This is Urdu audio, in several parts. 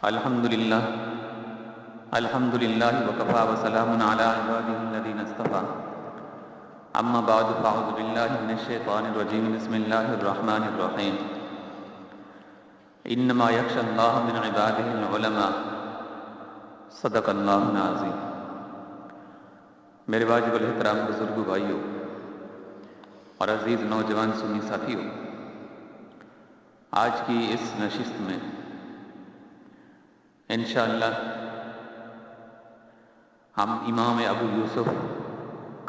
الحمدللہ الحمدللہ وکفا وسلام علی عبادہ الذین اصطفیٰ اما بعد فاعوذ باللہ من الشیطان الرجیم بسم اللہ الرحمن الرحیم انما یخشی اللہ من عبادہ العلماء صدق اللہ العظیم۔ میرے واجب الاحترام بزرگوں، بھائیوں اور عزیز نوجوان سنی ساتھیوں، آج کی اس نشست میں انشاءاللہ ہم امام ابو یوسف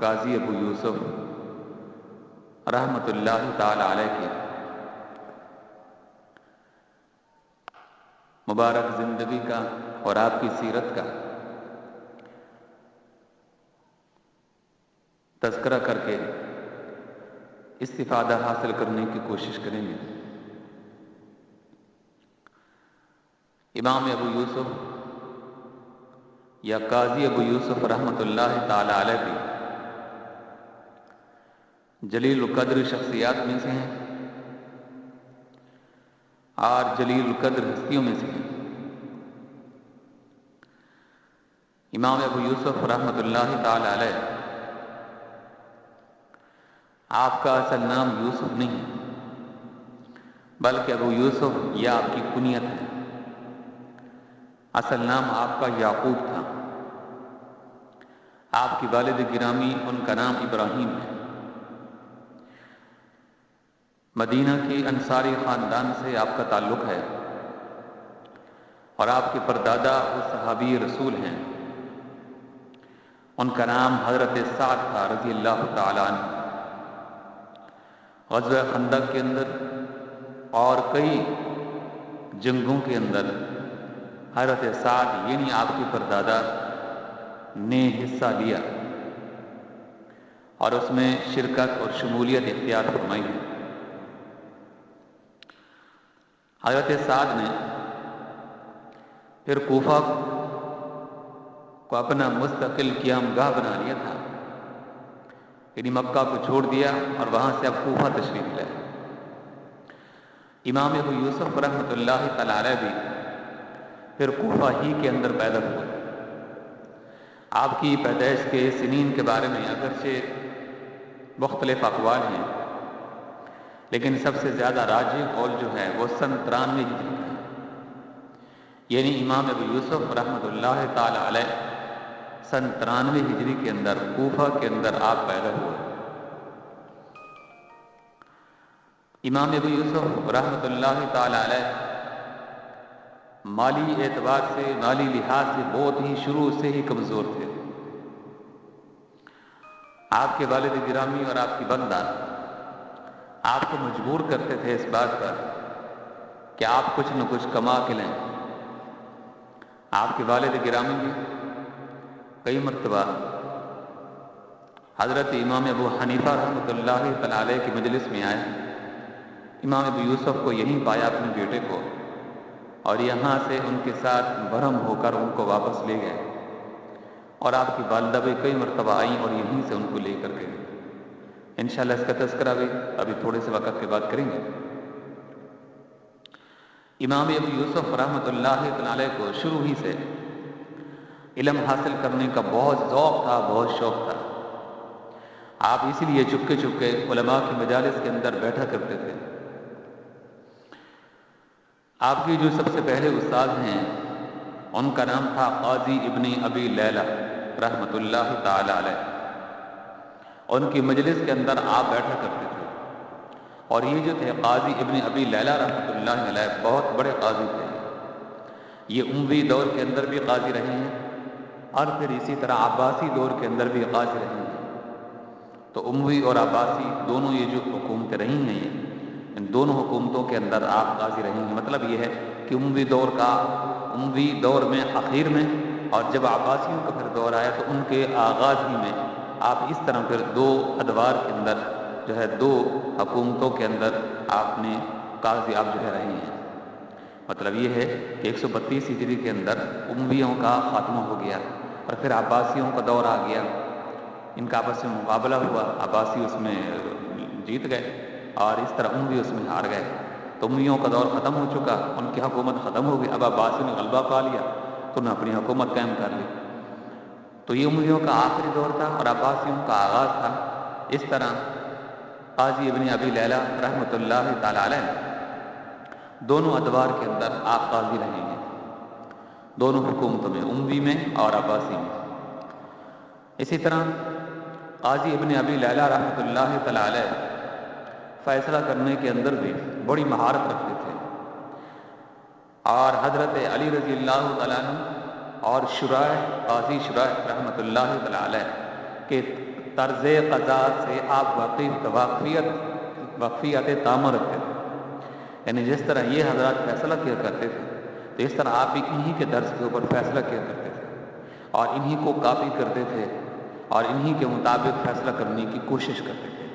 قاضی ابو یوسف رحمۃ اللہ تعالی علیہ کی مبارک زندگی کا اور آپ کی سیرت کا تذکرہ کر کے استفادہ حاصل کرنے کی کوشش کریں گے۔ امام ابو یوسف یا قاضی ابو یوسف رحمۃ اللہ تعالی علیہ بھی جلیل القدر شخصیات میں سے ہیں اور جلیل القدر ہستیوں میں سے ہیں۔ امام ابو یوسف رحمۃ اللہ تعالی علیہ، آپ کا اصل نام یوسف نہیں ہے بلکہ ابو یوسف یہ آپ کی کنیت ہے۔ اصل نام آپ کا یعقوب تھا۔ آپ کی والد گرامی، ان کا نام ابراہیم ہے۔ مدینہ کی انصاری خاندان سے آپ کا تعلق ہے اور آپ کے پردادا وہ صحابی رسول ہیں۔ ان کا نام حضرت سعد تھا رضی اللہ تعالیٰ عنہ۔ غزوہ خندق کے اندر اور کئی جنگوں کے اندر حضرت سعد یعنی آپ کے پردادا نے حصہ لیا اور اس میں شرکت اور شمولیت اختیار فرمائی ہے۔ حضرت سعد نے پھر کوفہ کو اپنا مستقل قیام گاہ بنا لیا تھا، یعنی مکہ کو چھوڑ دیا اور وہاں سے اب کوفہ تشریف لائے۔ امام ابو یوسف رحمۃ اللہ تعالی علیہ بھی پھر کوفہ ہی کے اندر پیدا ہوئے۔ آپ کی پیدائش کے سنین کے بارے میں اگرچہ مختلف اقوال ہیں، لیکن سب سے زیادہ راجح قول جو ہے وہ سن 93 ہجری کا ہے، یعنی امام ابو یوسف رحمۃ اللہ تعالی علیہ سن 93 ہجری کے اندر کوفہ کے اندر آپ پیدا ہوئے۔ امام ابو یوسف رحمۃ اللہ تعالی علیہ مالی اعتبار سے، مالی لحاظ سے بہت ہی شروع سے ہی کمزور تھے۔ آپ کے والد گرامی اور آپ کی والدہ آپ کو مجبور کرتے تھے اس بات پر کہ آپ کچھ نہ کچھ کما کے لیں۔ آپ کے والد گرامی بھی کئی مرتبہ حضرت امام ابو حنیفہ رحمۃ اللہ تعالی علیہ کی مجلس میں آئے۔ امام ابو یوسف کو یہیں پایا اپنے بیٹے کو، اور یہاں سے ان کے ساتھ برہم ہو کر ان کو واپس لے گئے، اور آپ کی والدہ بھی کئی مرتبہ آئیں اور یہیں سے ان کو لے کر گئے۔ انشاءاللہ اس کا تذکرہ بھی ابھی تھوڑے سے وقت کے بعد کریں گے۔ امام ابو یوسف رحمۃ اللہ علیہ کو شروع ہی سے علم حاصل کرنے کا بہت ذوق تھا، بہت شوق تھا۔ آپ اسی لیے چپکے چپکے علماء کی مجالس کے اندر بیٹھا کرتے تھے۔ آپ کی جو سب سے پہلے استاد ہیں ان کا نام تھا قاضی ابن ابی لیلہ رحمۃ اللہ تعالی علیہ۔ ان کی مجلس کے اندر آپ بیٹھا کرتے تھے، اور یہ جو تھے قاضی ابن ابی لیلہ رحمۃ اللہ علیہ بہت بڑے قاضی تھے۔ یہ اموی دور کے اندر بھی قاضی رہے ہیں اور پھر اسی طرح عباسی دور کے اندر بھی قاضی رہے ہیں۔ تو اموی اور عباسی دونوں یہ جو حکومتیں رہی ہیں، ان دونوں حکومتوں کے اندر آپ قاضی رہے ہیں۔ مطلب یہ ہے کہ اموی دور میں اخیر میں، اور جب عباسیوں کا پھر دور آیا تو ان کے آغاز ہی میں آپ اس طرح پھر دو ادوار کے اندر جو ہے، دو حکومتوں کے اندر آپ نے قاضی آپ جو ہے رہے ہیں۔ مطلب یہ ہے کہ 132 ہجری کے اندر امویوں کا خاتمہ ہو گیا اور پھر عباسیوں کا دور آ گیا۔ ان کا آپس میں مقابلہ ہوا، عباسی اس میں جیت گئے اور اس طرح اموی اس میں ہار گئے۔ تو امیوں کا دور ختم ہو چکا، ان کی حکومت ختم ہو گئی، اب عباسیوں نے غلبہ پا لیا تو انہوں نے اپنی حکومت قائم کر لی۔ تو یہ امیوں کا آخری دور تھا اور عباسیوں کا آغاز تھا۔ اس طرح قاضی ابن ابی لیلہ رحمۃ اللہ تعالی علیہ دونوں ادوار کے اندر آپ قاضی رہے ہیں، دونوں حکومتوں میں، اموی میں اور عباسی میں۔ اسی طرح قاضی ابن ابی لیلہ رحمۃ اللہ تعالی علیہ فیصلہ کرنے کے اندر بھی بڑی مہارت رکھتے تھے، اور حضرت علی رضی اللہ تعالیٰ عنہ اور شرائح قاضی شرائح رحمۃ اللہ تعالی علیہ کے طرز قضا سے آپ واقفیت تام رکھتے تھے، یعنی جس طرح یہ حضرات فیصلہ کیا کرتے تھے تو اس طرح آپ بھی انہی کے درس کے اوپر فیصلہ کیا کرتے تھے اور انہی کو کاپی کرتے تھے اور انہی کے مطابق فیصلہ کرنے کی کوشش کرتے تھے۔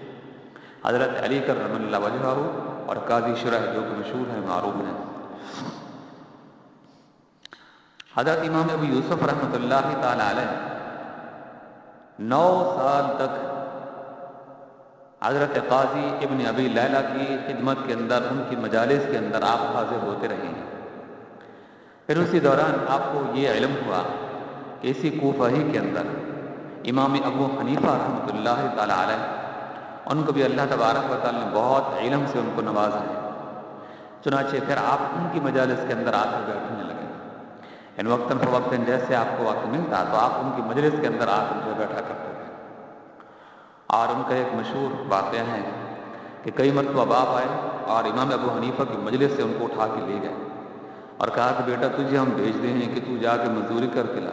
حضرت علی کرم اللہ وجہہ اور قاضی شرائح جو کہ مشہور ہیں، معروف ہیں۔ حضرت امام ابو یوسف رحمۃ اللہ تعالی علیہ 9 سال تک حضرت قاضی ابن ابی لیلہ کی خدمت کے اندر، ان کی مجالس کے اندر آپ حاضر ہوتے رہے ہیں۔ پھر اسی دوران آپ کو یہ علم ہوا کہ اسی کوفہ ہی کے اندر امام ابو حنیفہ رحمۃ اللہ تعالی علیہ، ان کو بھی اللہ تبارک و تعالی نے بہت علم سے ان کو نوازا ہے، چنانچہ پھر آپ ان کی مجالس کے اندر آ کر بیٹھنے لگے۔ ان وقتاً فوقتاً جیسے آپ کو وقت ملتا تو آپ ان کی مجلس کے اندر آ کر جو بیٹھا کرتے تھے۔ اور ان کا ایک مشہور واقعہ ہے کہ کئی مرتبہ آپ آئے اور امام ابو حنیفہ کی مجلس سے ان کو اٹھا کے لے گئے اور کہا کہ بیٹا تجھے ہم بھیجتے ہیں کہ تو جا کے مزدوری کر کے لا،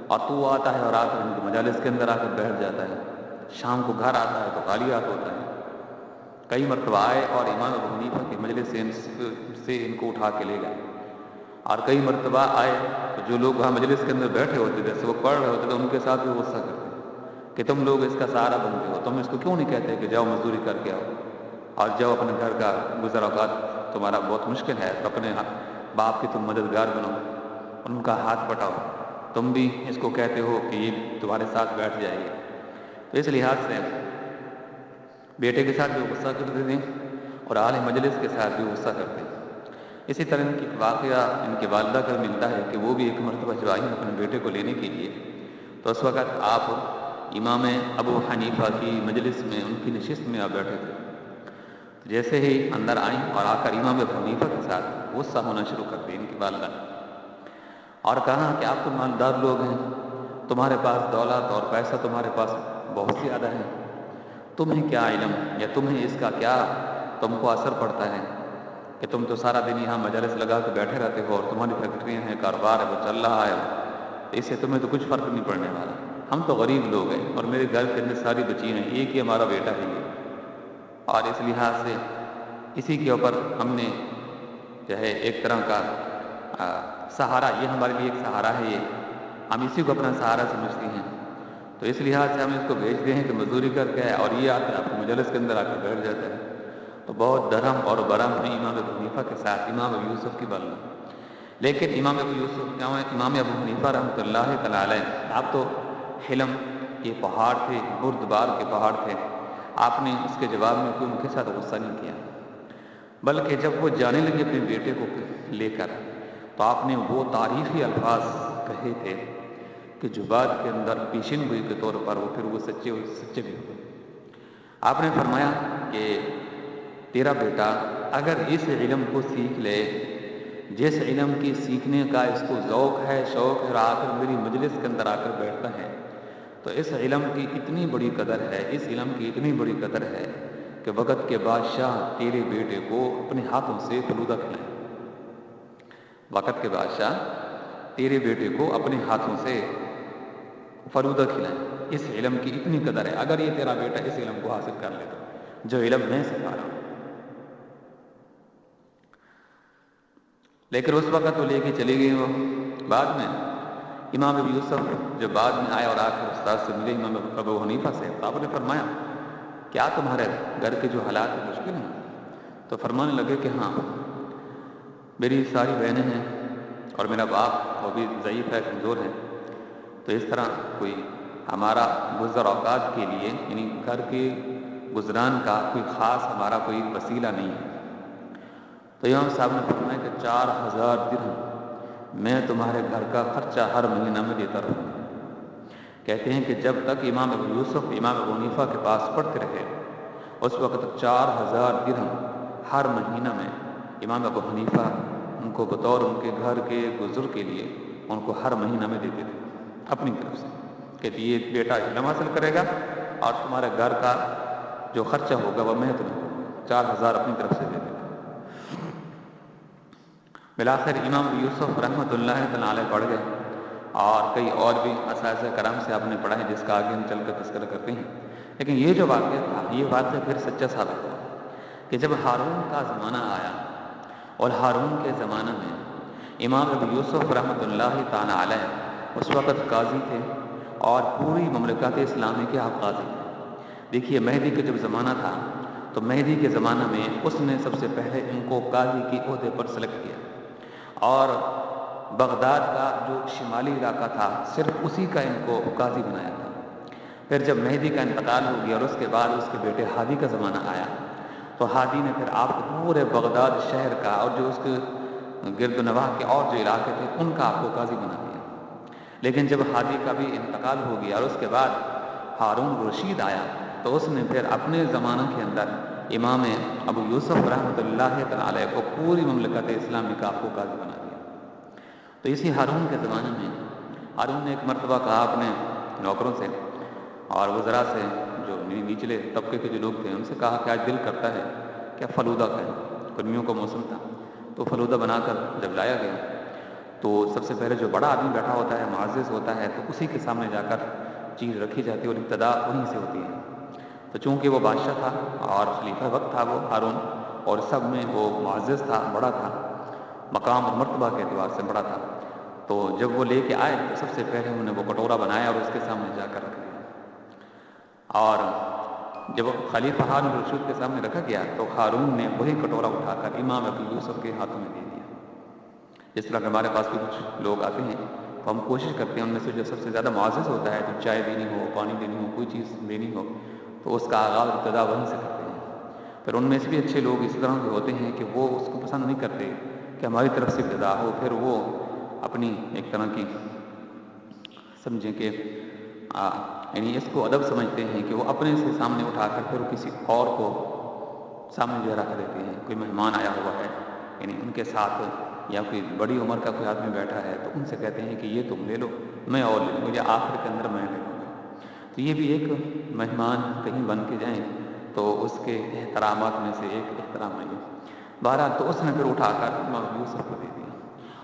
اور تو آتا ہے اور آ کر ان کی مجالس کے اندر آ کر بیٹھ جاتا ہے، شام کو گھر آتا ہے تو خالی ہاتھ ہوتا ہے۔ کئی مرتبہ آئے اور امام ابو حنیفہ کی مجلس سے ان کو اٹھا کے لے گئے، اور کئی مرتبہ آئے تو جو لوگ وہاں مجلس کے اندر بیٹھے ہوتے تھے، وہ پڑھ رہے ہوتے تھے، ان کے ساتھ بھی غصہ کرتے کہ تم لوگ اس کا سہارا بنتے ہو، تم اس کو کیوں نہیں کہتے کہ جاؤ مزدوری کر کے آؤ اور جاؤ اپنے گھر کا گزر اوقات تمہارا بہت مشکل ہے تو اپنے باپ کی تم مددگار بنو، ان کا ہاتھ پٹاؤ، تم بھی اس کو کہتے ہو کہ یہ تمہارے ساتھ بیٹھ جائے گی۔ تو اس لحاظ سے بیٹے کے ساتھ بھی غصہ کرتے تھے اور اہل مجلس کے ساتھ بھی غصہ کرتے۔ اسی طرح ان کی واقعہ ان کے والدہ کا ملتا ہے کہ وہ بھی ایک مرتبہ جو آئی اپنے بیٹے کو لینے کے لیے، تو اس وقت آپ امام ابو حنیفہ کی مجلس میں ان کی نشست میں آپ بیٹھے تھے۔ جیسے ہی اندر آئیں اور آ کر امام ابو حنیفہ کے ساتھ غصہ ہونا شروع کر دی ان کی والدہ، اور کہا کہ آپ تو مالدار لوگ ہیں، تمہارے پاس دولت اور پیسہ تمہارے پاس بہت زیادہ ہے، تمہیں کیا علم یا تمہیں اس کا کیا تم کو اثر پڑتا ہے کہ تم تو سارا دن یہاں مجالس لگا کے بیٹھے رہتے ہو اور تمہاری فیکٹریاں ہیں، کاروبار ہے، وہ چل رہا ہے، اس سے تمہیں تو کچھ فرق نہیں پڑنے والا۔ ہم تو غریب لوگ ہیں اور میرے گھر کے اندر ساری بچی ہیں، ایک ہی ہمارا بیٹا ہے یہ، اور اس لحاظ سے اسی کے اوپر ہم نے جو ہے ایک طرح کا سہارا، یہ ہمارے لیے ایک سہارا ہے، یہ ہم اسی کو اپنا سہارا سمجھتے ہیں، تو اس لحاظ سے ہم اس کو بھیجتے ہیں کہ مزدوری کر کے اور یہ آتا ہے اپنے مجلس کے اندر آ کر بیٹھ جاتا ہے۔ تو بہت درہم اور برہم ہے امام ابو حنیفہ کے ساتھ امام ابو یوسف کی والدہ۔ لیکن امام ابو حنیفہ رحمۃ اللہ تعالی علیہ، آپ تو حلم کے پہاڑ تھے، بردبار کے پہاڑ تھے، آپ نے اس کے جواب میں کوئی ان کے ساتھ غصہ نہیں کیا، بلکہ جب وہ جانے لگے اپنے بیٹے کو لے کر تو آپ نے وہ تاریخی الفاظ کہے تھے کہ جو بعد کے اندر پیشن گوئی کے طور پر وہ پھر وہ سچے بھی ہوئے۔ آپ نے فرمایا کہ تیرا بیٹا اگر اس علم کو سیکھ لے جس علم کی سیکھنے کا اس کو ذوق ہے، شوق ہے، اور آ کر میری مجلس کے اندر آ کر بیٹھتا ہے، تو اس علم کی اتنی بڑی قدر ہے، اس علم کی اتنی بڑی قدر ہے کہ وقت کے بادشاہ تیرے بیٹے کو اپنے ہاتھوں سے فلودہ کھلائیں، وقت کے بادشاہ تیرے بیٹے کو اپنے ہاتھوں سے فلودہ کھلائیں، اس علم کی اتنی قدر ہے، اگر یہ تیرا بیٹا اس علم کو حاصل کر لیتا جو علم میں سکھا رہا ہوں۔ لیکن اس وقت وہ لے کے چلی گئی، وہ بعد میں امام ابو یوسف جو بعد میں آئے اور آ کر استاد سے ملے امام ابو حنیفہ سے، تو آپ نے فرمایا کیا تمہارے گھر کے جو حالات مشکل ہیں؟ تو فرمانے لگے کہ ہاں، میری ساری بہنیں ہیں اور میرا باپ وہ بھی ضعیف ہے، کمزور ہے، تو اس طرح کوئی ہمارا گزر اوقات کے لیے یعنی گھر کے گزران کا کوئی خاص ہمارا کوئی وسیلہ نہیں ہے۔ تو امام صاحب نے فرمایا کہ 4000 درہم میں تمہارے گھر کا خرچہ ہر مہینہ میں دیتا رہوں گا۔ کہتے ہیں کہ جب تک امام ابو یوسف امام ابو حنیفہ کے پاس پڑھتے رہے اس وقت 4000 درہم ہر مہینہ میں امام ابو حنیفہ ان کو بطور ان کے گھر کے گزر کے لیے ان کو ہر مہینہ میں دیتے تھے اپنی طرف سے، کہ یہ بیٹا علم حاصل کرے گا اور تمہارے گھر کا جو خرچہ ہوگا وہ میں تمہیں دوں گا۔ 4000 اپنی طرف سے دیتے تھے۔ بالآخر امام ابو یوسف رحمۃ اللہ تعالیٰ علیہ پڑھ گئے، اور کئی اور بھی اساتذہ کرام سے آپ نے پڑھا ہے جس کا آگے ہم چل کر تذکرہ کرتے ہیں۔ لیکن یہ جو واقعہ تھا یہ واقعہ پھر سچا ثابت ہوا کہ جب ہارون کا زمانہ آیا اور ہارون کے زمانہ میں امام ابو یوسف رحمۃ اللہ تعالیٰ علیہ اس وقت قاضی تھے اور پوری مملکت اسلامی کے آپ قاضی تھے۔ دیکھیے مہدی کا جب زمانہ تھا تو مہدی کے زمانہ میں اس نے سب سے پہلے ان کو قاضی کے عہدے پر سلیکٹ کیا، اور بغداد کا جو شمالی علاقہ تھا صرف اسی کا ان کو قاضی بنایا تھا۔ پھر جب مہدی کا انتقال ہو گیا اور اس کے بعد اس کے بیٹے ہادی کا زمانہ آیا تو ہادی نے پھر آپ کو پورے بغداد شہر کا اور جو اس کے گرد و نواح کے اور جو علاقے تھے ان کا آپ کو قاضی بنا دیا۔ لیکن جب ہادی کا بھی انتقال ہو گیا اور اس کے بعد ہارون رشید آیا تو اس نے پھر اپنے زمانہ کے اندر امام ابو یوسف رحمۃ اللہ تعالی کو پوری مملکت اسلامی کا آپ کو قاضی بنا دیا۔ تو اسی ہارون کے زمانے میں ہارون نے ایک مرتبہ کہا اپنے نوکروں سے اور وزراء سے، جو نچلے طبقے کے جو لوگ تھے ان سے کہا کہ آج دل کرتا ہے کہ فلودہ کھائیں۔ گرمیوں کا موسم تھا تو فلودہ بنا کر جب لایا گیا تو سب سے پہلے جو بڑا آدمی بیٹھا ہوتا ہے معزز ہوتا ہے تو اسی کے سامنے جا کر چیز رکھی جاتی ہے اور ابتدا وہیں سے ہوتی ہے۔ تو چونکہ وہ بادشاہ تھا اور خلیفہ وقت تھا وہ ہارون، اور سب میں وہ معزز تھا، بڑا تھا، مقام اور مرتبہ کے اعتبار سے بڑا تھا، تو جب وہ لے کے آئے تو سب سے پہلے انہوں نے وہ کٹورا بنایا اور اس کے سامنے جا کر رکھ دیا، اور جب خلیفہ ہارون رشید کے سامنے رکھا گیا تو ہارون نے وہی کٹورا اٹھا کر امام ابو یوسف کے ہاتھوں میں دے دیا۔ جس طرح کہ ہمارے پاس بھی کچھ لوگ آتے ہیں تو ہم کوشش کرتے ہیں ان میں سے جو سب سے زیادہ معزز ہوتا ہے، جو چائے دینی ہو، پانی دینی ہو، کوئی چیز دینی ہو تو اس کا آغاز ابتدا وہیں سے کرتے ہیں۔ پھر ان میں سے بھی اچھے لوگ اس طرح کے ہوتے ہیں کہ وہ اس کو پسند نہیں کرتے کہ ہماری طرف سے ابتدا ہو، پھر وہ اپنی ایک طرح کی سمجھیں کہ یعنی اس کو ادب سمجھتے ہیں کہ وہ اپنے سے سامنے اٹھا کر پھر کسی اور کو سامنے جو رکھ دیتے ہیں۔ کوئی مہمان آیا ہوا ہے یعنی ان کے ساتھ، یا کوئی بڑی عمر کا کوئی آدمی بیٹھا ہے تو ان سے کہتے ہیں کہ یہ تم لے لو، میں اور لے لوں، یا آخر کے اندر میں لے لوں گا۔ تو یہ بھی ایک مہمان کہیں بن کے جائیں تو اس کے احترامات میں سے ایک احترام ہے۔ بہرحال تو اس نے پھر اٹھا کر امام یوسف کو دے دیا،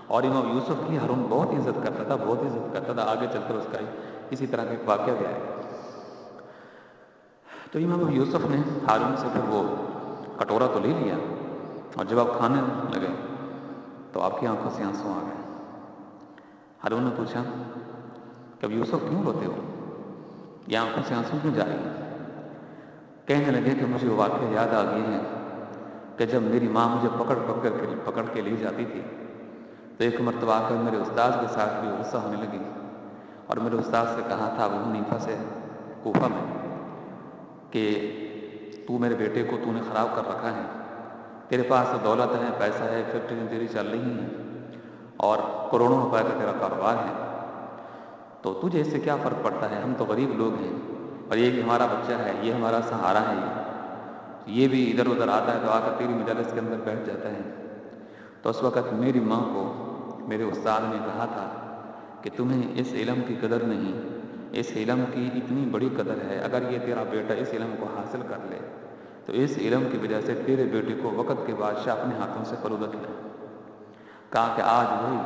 اور امام یوسف کی ہارون بہت عزت کرتا تھا، بہت عزت کرتا تھا۔ آگے چل کر اس کا اسی طرح کا ایک واقعہ بھی آئے گا۔ تو امام ابو یوسف نے ہارون سے پھر وہ کٹورا تو لے لیا، اور جب آپ کھانے لگے تو آپ کی آنکھوں سے آنسو آ گئے۔ ہارون نے پوچھا کہ ابو یوسف کیوں روتے ہو، یہ آنکھوں سے آنسو کیوں جا رہی ہیں؟ کہنے لگے کہ مجھے وہ واقعہ یاد آ گئی ہے کہ جب میری ماں مجھے پکڑ کے لے جاتی تھی تو ایک مرتبہ آ کر میرے استاد کے ساتھ بھی غصہ ہونے لگی، اور میرے استاد سے کہا تھا ابو حنیفہ سے کوفہ میں کہ تو میرے بیٹے کو تو نے خراب کر رکھا ہے، تیرے پاس دولت ہے، پیسہ ہے، فیکٹری تیری چل رہی ہیں اور کروڑوں روپے کا تیرا کاروبار ہے، تو تجھے اس سے کیا فرق پڑتا ہے؟ ہم تو غریب لوگ ہیں، اور یہ بھی ہمارا بچہ ہے، یہ ہمارا سہارا ہے، یہ بھی ادھر ادھر آتا ہے تو آ کر تیری مجالس کے اندر بیٹھ جاتا ہے۔ تو اس وقت میری ماں کو میرے استاد نے کہا تھا کہ تمہیں اس علم کی قدر نہیں، اس علم کی اتنی بڑی قدر ہے، اگر یہ تیرا بیٹا اس علم کو حاصل کر لے تو اس علم کی وجہ سے تیرے بیٹے کو وقت کے بادشاہ اپنے ہاتھوں سے فلودہ کھلائے۔ کہا کہ آج وہی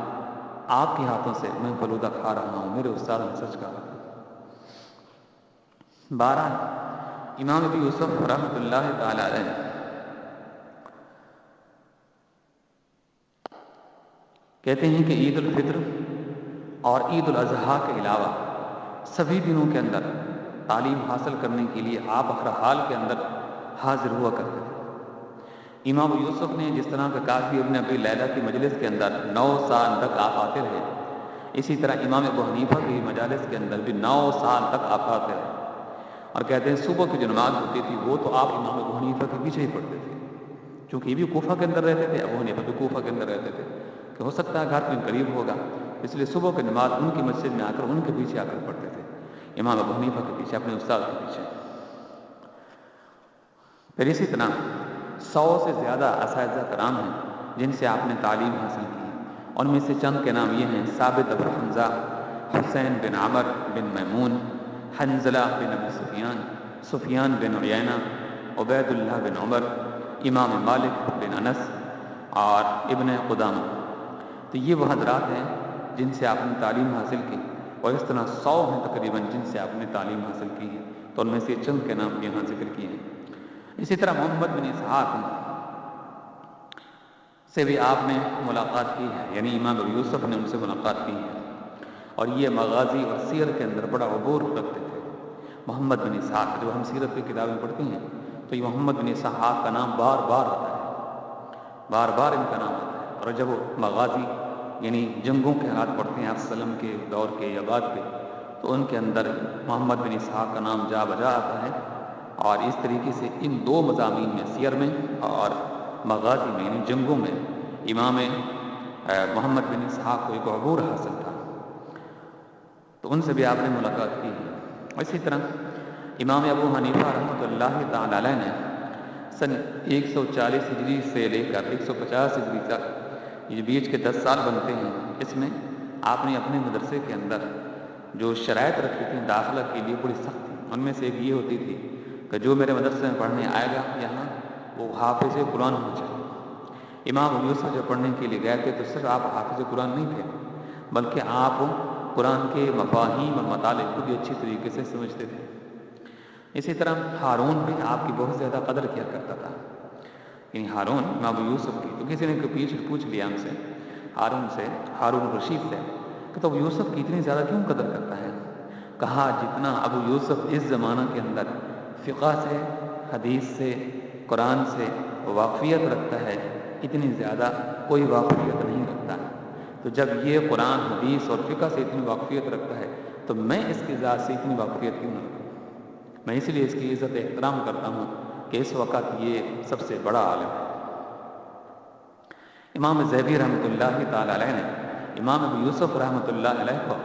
آپ کے ہاتھوں سے میں فلودہ کھا رہا ہوں، میرے استاد نے سچ کہا۔ بہرحال امام ابو یوسف رحمۃ اللہ تعالی علیہ کہتے ہیں کہ عید الفطر اور عید الاضحیٰ کے علاوہ سبھی دنوں کے اندر تعلیم حاصل کرنے کے لیے آپ ہر حال کے اندر حاضر ہوا کرتے تھے۔ امام ابو یوسف نے جس طرح کہ قاضی ابن ابی لیلہ کی مجلس کے اندر 9 سال تک آپ آتے رہے، اسی طرح امام ابو حنیفہ کی مجالس کے اندر بھی 9 سال تک آپ آتے رہے، اور کہتے ہیں صبح کی جو نماز ہوتی تھی وہ تو آپ امام ابو حنیفہ کے پیچھے ہی پڑھتے تھے، چونکہ یہ بھی کوفہ کے اندر رہتے تھے، ابو حنیفہ بھی کوفہ کے اندر رہتے تھے، کہ ہو سکتا ہے گھر کے قریب ہوگا، اس لیے صبح کی نماز ان کی مسجد میں آ کر ان کے پیچھے آ کر پڑھتے تھے، امام ابو حنیفہ کے پیچھے، اپنے استاد کے پیچھے۔ پھر اسی طرح 100 سے زیادہ اساتذہ کرام ہیں جن سے آپ نے تعلیم حاصل کی، ان میں سے چند کے نام یہ ہیں: ثابت ابو حمزہ، حسین بن عمر بن میمون، حنظلہ بن ابی سفیان، سفیان بن عیینہ، عبید اللہ بن عمر، امام مالک بن انس اور ابن قدامہ۔ تو یہ وہ حضرات ہیں جن سے آپ نے تعلیم حاصل کی، اور اس طرح 100 ہیں تقریباً جن سے آپ نے تعلیم حاصل کی ہے، تو ان میں سے چند کے نام یہاں ذکر کیے ہیں۔ اسی طرح محمد بن اسحاق سے بھی آپ نے ملاقات کی ہے، یعنی امام ابو یوسف نے ان سے ملاقات کی ہے، اور یہ مغازی اور سیر کے اندر بڑا عبور رکھتے تھے۔ محمد بن اسحاق، جو ہم سیرت کی کتابیں پڑھتے ہیں تو یہ محمد بن اسحاق کا نام بار بار آتا ہے، بار بار ان کا نام آتا ہے، اور جب وہ مغازی یعنی جنگوں کے حالات پڑھتے ہیں آپ وسلم کے دور کے یا بعد کے، تو ان کے اندر محمد بن اسحاق کا نام جا بجا آتا ہے، اور اس طریقے سے ان دو مضامین میں، سیر میں اور مغازی میں یعنی جنگوں میں، امام محمد بن اسحاق کو ایک عبور حاصل تھا، تو ان سے بھی آپ نے ملاقات کی ہے۔ اسی طرح امام ابو حنیفہ رحمۃ اللہ تعالی علیہ نے سن 140 ہجری سے لے کر 150 ہجری تک، یہ بیچ کے 10 سال بنتے ہیں، اس میں آپ نے اپنے مدرسے کے اندر جو شرائط رکھی تھیں داخلہ کے لیے بڑی سخت تھی۔ ان میں سے ایک یہ ہوتی تھی کہ جو میرے مدرسے میں پڑھنے آئے گا یہاں، وہ حافظ قرآن ہونا چاہیے۔ امام ابو یوسف جو پڑھنے کے لیے گئے تھے تو صرف آپ حافظ قرآن نہیں تھے، بلکہ آپ قرآن کے مفاہیم اور مطالب کو بھی اچھی طریقے سے سمجھتے تھے۔ اسی طرح ہارون بھی آپ کی بہت زیادہ قدر کیا کرتا تھا، یعنی ہارون امام ابو یوسف کی، تو کسی نے پوچھ لیا ہم سے، ہارون رشید سے، کہ تو ابو یوسف کی اتنی زیادہ کیوں قدر کرتا ہے؟ کہا جتنا ابو یوسف اس زمانہ کے اندر فقہ سے، حدیث سے، قرآن سے واقفیت رکھتا ہے، اتنی زیادہ کوئی واقفیت نہیں رکھتا ہے۔ تو جب یہ قرآن، حدیث اور فقہ سے اتنی واقفیت رکھتا ہے تو میں اس کی ذات سے اتنی واقفیت کیوں نہ رکھوں؟ میں اس لیے اس کی عزت احترام کرتا ہوں کہ اس وقت یہ سب سے بڑا عالم ہے۔ امام ذہبی رحمۃ اللہ تعالی علیہ نے امام ابو یوسف رحمۃ اللہ علیہ کو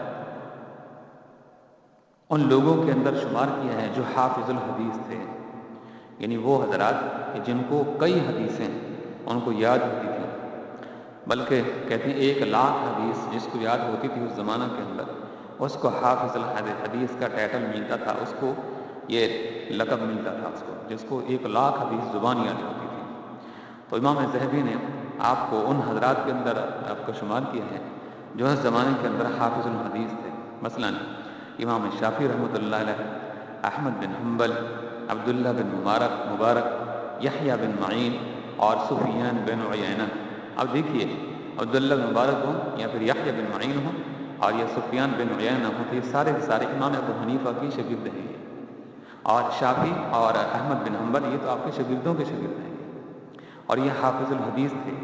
ان لوگوں کے اندر شمار کیا ہے جو حافظ الحدیث تھے، یعنی وہ حضرات کہ جن کو کئی حدیثیں ان کو یاد ہوتی تھیں، بلکہ کہتے ہیں 1,00,000 حدیث جس کو یاد ہوتی تھی اس زمانہ کے اندر، اس کو حافظ الحدیث کا ٹائٹل ملتا تھا، اس کو یہ لقب ملتا تھا، اس کو جس کو 1,00,000 حدیث زبان یاد ہوتی تھی۔ تو امام ذہبی نے آپ کو ان حضرات کے اندر آپ کو شمار کیا ہے جو اس زمانے کے اندر حافظ الحدیث تھے۔ مثلا امام شافعی رحمۃ اللہ علیہ، احمد بن حنبل، عبداللہ بن مبارک، یحییٰ بن معین اور سفیان بن عیینہ۔ اب دیکھیے عبداللہ بن مبارک ہوں یا پھر یحییٰ بن معین ہوں اور یا سفیان بن عیینہ ہوں، تو یہ سارے کے سارے امام ابو حنیفہ کی شاگرد ہیں، اور شافعی اور احمد بن حنبل یہ تو آپ کے شاگردوں کے شاگرد ہیں، اور یہ حافظ الحدیث تھے۔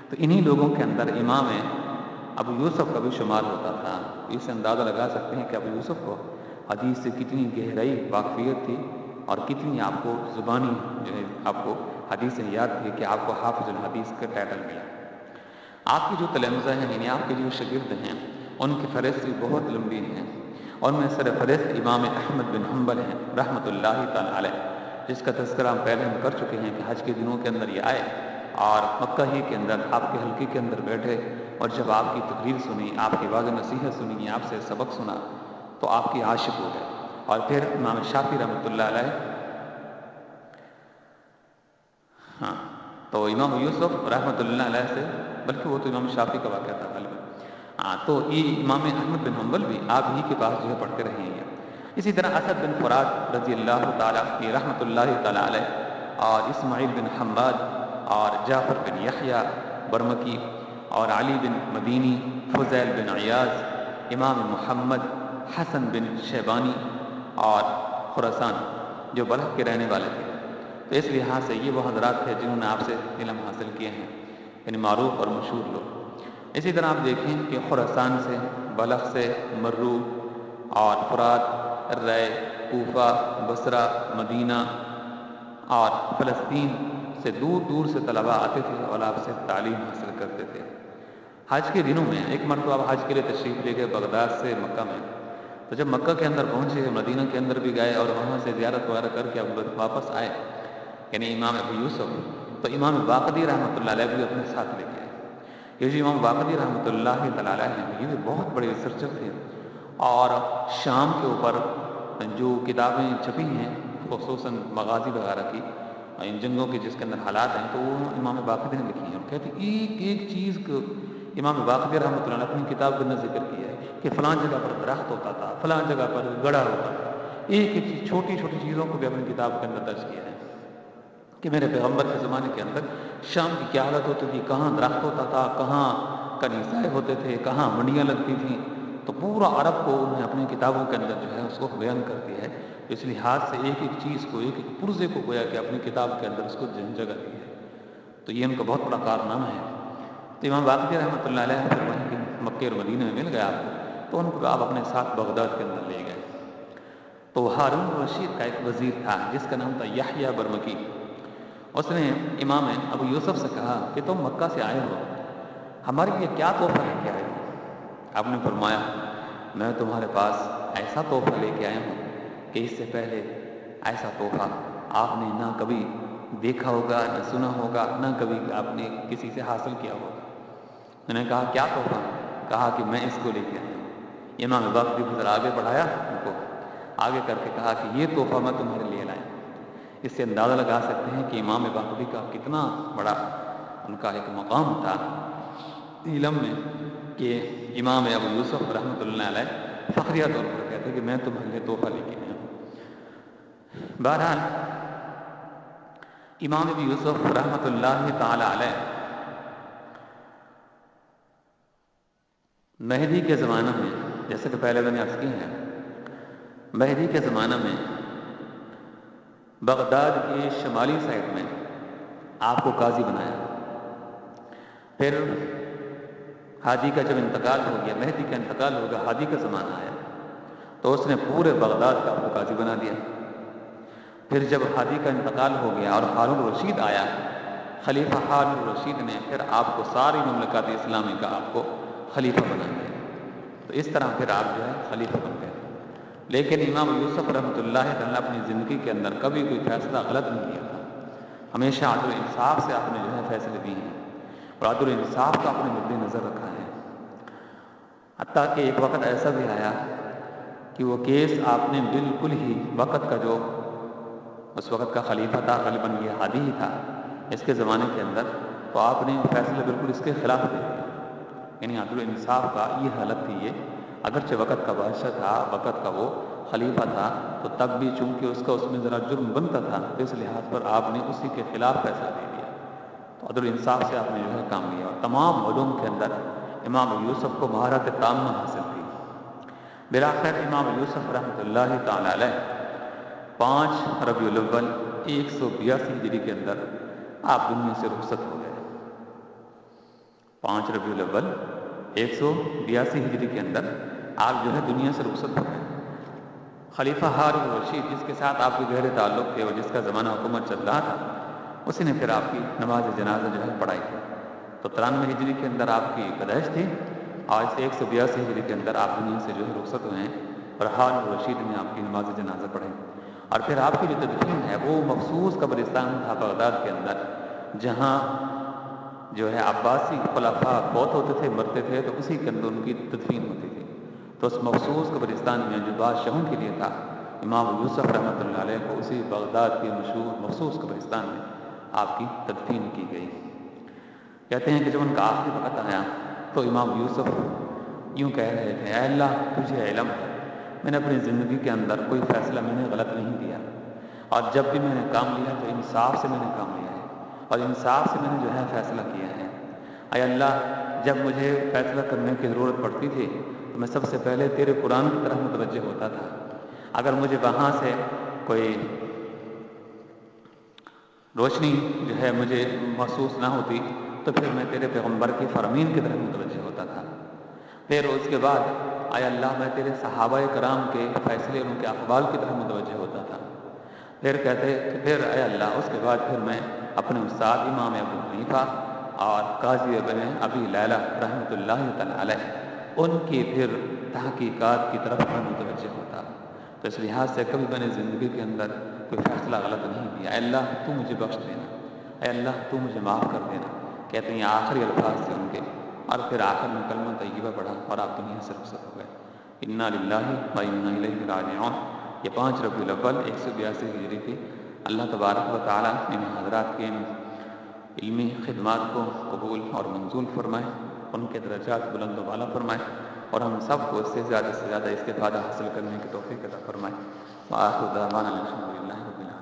تو انہی لوگوں کے اندر امام ابو یوسف کا بھی شمار ہوتا تھا۔ اس سے اندازہ لگا سکتے ہیں کہ ابو یوسف کو حدیث سے کتنی گہرائی واقفیت تھی اور کتنی آپ کو زبانی جو ہے آپ کو حدیث سے یاد تھی کہ آپ کو حافظ الحدیث کا ٹائٹل ملا۔ آپ کی جو تلامذہ ہیں یعنی آپ کے جو شاگرد ہیں ان کی فہرست بھی بہت لمبی ہیں، اور میں سر فہرست امام احمد بن حنبل ہیں رحمۃ اللہ تعالی علیہ، جس کا تذکرہ ہم پہلے کر چکے ہیں کہ حج کے دنوں کے اندر یہ آئے اور مکہ ہی کے اندر آپ کے حلقے کے اندر بیٹھے، اور جب آپ کی تقریر سنی، آپ کی واضح نصیحت سنی، آپ سے سبق سنا تو آپ کی عاشق ہو گئے۔ اور پھر امام شافعی رحمۃ اللہ علیہ، تو امام یوسف رحمۃ اللہ علیہ سے، بلکہ وہ تو امام شافعی کا واقعہ تھا غالباً، تو یہ امام احمد بن حنبل بھی آپ ہی کے پاس جو ہے پڑھتے رہے ہیں۔ اسی طرح اسد بن فرات رضی اللہ تعالیٰ رحمۃ اللہ تعالیٰ علیہ، اور اسماعیل بن حماد اور جعفر بن یحییٰ برمکی اور علی بن مدینی، فضیل بن عیاض، امام محمد، حسن بن شیبانی اور خراسان جو بلخ کے رہنے والے تھے۔ تو اس لحاظ سے یہ وہ حضرات تھے جنہوں نے آپ سے علم حاصل کیے ہیں، یعنی معروف اور مشہور لوگ۔ اسی طرح آپ دیکھیں کہ خراسان سے، بلخ سے، مرو اور فرات، رے، کوفہ، بصرہ، مدینہ اور فلسطین، سے دور دور سے طلباء آتے تھے اور آپ سے تعلیم حاصل کرتے تھے۔ حج کے دنوں میں ایک مرتبہ آپ حج کے لیے تشریف لے گئے بغداد سے مکہ میں، تو جب مکہ کے اندر پہنچے، مدینہ کے اندر بھی گئے اور وہاں سے زیارت وغیرہ کر کے اب واپس آئے، یعنی امام ابو یوسف، تو امام باقری رحمۃ اللہ علیہ بھی اپنے ساتھ لے کے آئے۔ یہ جو امام باقری رحمۃ اللہ تعالیٰ علیہ ہیں، یہ بھی بہت بڑے ریسرچر تھے، اور شام کے اوپر جو کتابیں چھپی ہیں خصوصاً مغازی وغیرہ کی، ان جنگوں کے جس کے اندر حالات ہیں، تو وہ امام باقری نے لکھی ہیں، اور کہتے ہیں ایک ایک چیز کو امام باقری رحمۃ اللہ نے اپنی کتاب کے اندر ذکر کیا ہے کہ فلاں جگہ پر درخت ہوتا تھا، فلاں جگہ پر گڑھا ہوتا تھا، ایک ایک چیز، چھوٹی چھوٹی چیزوں کو بھی اپنی کتاب کے اندر درج کیا ہے کہ میرے پیغمبر کے زمانے کے اندر شام کی کیا حالت ہوتی تھی، کہاں درخت ہوتا تھا، کہاں کنیسائیں ہوتے تھے، کہاں منڈیاں لگتی تھیں، تو پورا عرب کو انہیں اپنی کتابوں کے اندر جو ہے اس کو بیان کرتی ہے۔ اس لحاظ سے ایک ایک چیز کو، ایک ایک پرزے کو گویا کہ اپنی کتاب کے اندر اس کو جگہ دی ہے، تو یہ ان کا بہت بڑا کارنامہ ہے۔ تو امام باقری رحمۃ اللہ علیہ پھر وہیں کے مکے اور مدینہ میں مل گیا آپ کو، تو ان کو آپ اپنے ساتھ بغداد کے اندر لے گئے۔ تو ہارون رشید کا ایک وزیر تھا جس کا نام تھا یحییٰ برمکی، اس نے امام ابو یوسف سے کہا کہ تم مکہ سے آئے ہو، ہمارے لیے کیا تحفہ لے کے آئے ہو؟ آپ نے فرمایا میں تمہارے پاس ایسا تحفہ لے کے آیا ہوں کہ اس سے پہلے ایسا تحفہ آپ نے نہ کبھی دیکھا ہوگا، نہ سنا ہوگا، نہ کبھی آپ نے کسی سے حاصل کیا ہوگا۔ میں نے کہا کیا تحفہ؟ کہا کہ میں اس کو لے کے آیا ہوں۔ امام باقری کو ذرا آگے بڑھایا، ان کو آگے کر کے کہا کہ یہ تحفہ میں تمہارے لیے لایا۔ اس سے اندازہ لگا سکتے ہیں کہ امام باقری کا کتنا بڑا ان کا ایک مقام تھا علم میں، کہ امام ابو یوسف رحمۃ اللہ علیہ فخریہ طور پر کہتے ہیں کہ میں تمہارے لیے تحفہ لے کے آیا ہوں۔ بہرحال امام ابو یوسف رحمۃ اللہ تعالی علیہ مہدی کے زمانہ میں، جیسے کہ پہلے میں نے عرض کی ہے، مہدی کے زمانہ میں بغداد کے شمالی سائڈ میں آپ کو قاضی بنایا۔ پھر ہادی کا جب انتقال ہو گیا، مہدی کا انتقال ہو گیا، ہادی کا زمانہ آیا، تو اس نے پورے بغداد کا آپ کو قاضی بنا دیا۔ پھر جب ہادی کا انتقال ہو گیا اور ہارون الرشید آیا، خلیفہ ہارون الرشید نے پھر آپ کو ساری مملکت اسلامی کا آپ کو خلیفہ بنا دیا، تو اس طرح پھر آپ جو ہے خلیفہ بن گئے۔ لیکن امام یوسف رحمۃ اللہ تعالیٰ اپنی زندگی کے اندر کبھی کوئی فیصلہ غلط نہیں کیا تھا، ہمیشہ عدل و انصاف سے آپ نے جو ہے فیصلے دیے ہیں، اور عدل و انصاف کا اپنے مد نظر رکھا ہے۔ حتیٰ کہ ایک وقت ایسا بھی آیا کہ وہ کیس آپ نے بالکل ہی وقت کا جو اس وقت کا خلیفہ تھا، غالباً یہ ہادی ہی تھا اس کے زمانے کے اندر، تو آپ نے فیصلے بالکل اس کے خلاف دے دیا، یعنی عدل و انصاف کا یہ حالت تھی یہ، اگرچہ وقت کا بادشاہ تھا، وقت کا وہ خلیفہ تھا، تو تب بھی چونکہ اس کا اس میں ذرا جرم بنتا تھا، تو اس لحاظ پر آپ نے اسی کے خلاف فیصلہ دے دیا، تو عدل و انصاف سے آپ نے جو ہے کام لیا، اور تمام علوم کے اندر امام یوسف کو مہارت تامہ حاصل تھی۔ بالآخر امام یوسف رحمۃ اللہ تعالی علیہ 5 ربیع الاول 182 ہجری کے اندر آپ دنیا سے رخصت ہو گئے۔ 5 ربیع الاول 182 ہجری کے اندر آپ جو ہے دنیا سے رخصت ہو گئے۔ خلیفہ ہارون الرشید جس کے ساتھ آپ کے گہرے تعلق تھے اور جس کا زمانہ حکومت چل رہا تھا، اسی نے پھر آپ کی نماز جنازہ جو ہے پڑھائی تھی۔ تو 93 ہجری کے اندر آپ کی پیدائش تھی، اور 182 ہجری کے اندر آپ دنیا سے جو ہے رخصت ہوئے ہیں، اور ہارون الرشید نے آپ کی نماز جنازہ پڑھائی۔ اور پھر آپ کی جو تدفین ہے وہ مخصوص قبرستان تھا بغداد کے اندر، جہاں جو ہے عباسی خلفاء فوت ہوتے تھے، مرتے تھے، تو اسی کے اندر ان کی تدفین ہوتی تھی۔ تو اس مخصوص قبرستان میں جو بادشاہوں کے لیے تھا، امام یوسف رحمۃ اللہ علیہ کو اسی بغداد کے مشہور مخصوص قبرستان میں آپ کی تدفین کی گئی۔ کہتے ہیں کہ جب ان کا آخری وقت آیا تو امام یوسف یوں کہہ رہے تھے، اے اللہ تجھے علم ہے میں نے اپنی زندگی کے اندر کوئی فیصلہ میں نے غلط نہیں دیا، اور جب بھی میں نے کام لیا تو انصاف سے میں نے کام لیا ہے، اور انصاف سے میں نے جو ہے فیصلہ کیا ہے۔ اے اللہ جب مجھے فیصلہ کرنے کی ضرورت پڑتی تھی تو میں سب سے پہلے تیرے قرآن کی طرف متوجہ ہوتا تھا، اگر مجھے وہاں سے کوئی روشنی جو ہے مجھے محسوس نہ ہوتی تو پھر میں تیرے پیغمبر کی فرامین کی طرف متوجہ ہوتا تھا۔ پھر اس کے بعد اے اللہ میں تیرے صحابہ کرام کے فیصلے، ان کے اقوال کی طرف متوجہ ہوتا تھا۔ پھر کہتے کہ پھر اے اللہ اس کے بعد پھر میں اپنے استاد امام ابو حنیفہ اور قاضی ابن ابی لیلہ رحمۃ اللہ تعالی علیہ ان کی پھر تحقیقات کی طرف میں متوجہ ہوتا. تو اس لحاظ سے کبھی میں نے زندگی کے اندر کوئی فیصلہ غلط نہیں کیا. اے اللہ تو مجھے بخش دینا، اے اللہ تو مجھے معاف کر دینا، کہتے ہیں آخری الفاظ تھے ان کے. اور پھر آخر میں کلمہ طیبہ پڑھا اور آپ دنیا سے رخصت ہو گئے. انا للہ و انا الیہ راجعون. یہ 5 ربیع الاول 182 ہجری تھی. اللہ تبارک و تعالیٰ ان حضرات کے ان علمی خدمات کو قبول اور منظور فرمائے، ان کے درجات بلند و بالا فرمائے، اور ہم سب کو اس سے زیادہ استفادہ حاصل کرنے کی توفیق عطا فرمائے. وآخر دعوانا الحمد للہ رب العالمین.